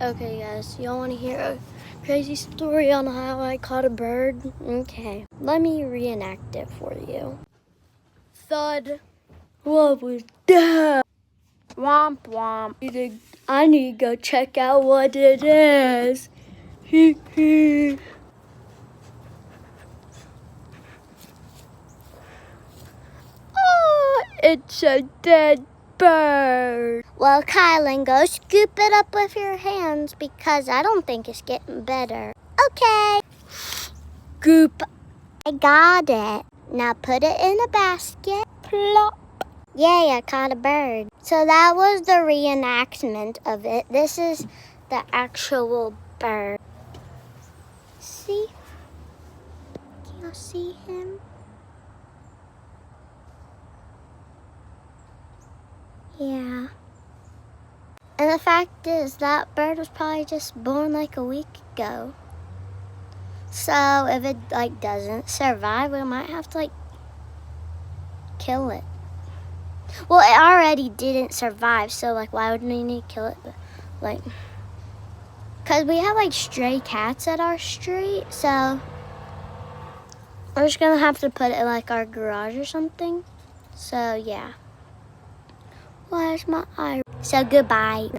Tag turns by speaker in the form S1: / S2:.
S1: Okay, guys, y'all want to hear a crazy story on how I caught a bird? Okay, let me reenact it for you. Thud. What was that? Womp womp. I need to go check out what it is. Hee hee. Oh, it's a dead bird. Well, Kylan, go scoop it up with your hands because I don't think it's getting better. Okay. Scoop. I got it. Now put it in a basket. Plop. Yay, I caught a bird. So that was the reenactment of it. This is the actual bird. See? Can you see him? Yeah. And the fact is, that bird was probably just born like a week ago. So if it doesn't survive, we might have to kill it. Well, it already didn't survive, so why would we need to kill it? Cause we have stray cats at our street, so we're just gonna have to put it in our garage or something. So yeah. Where's my eye? So goodbye.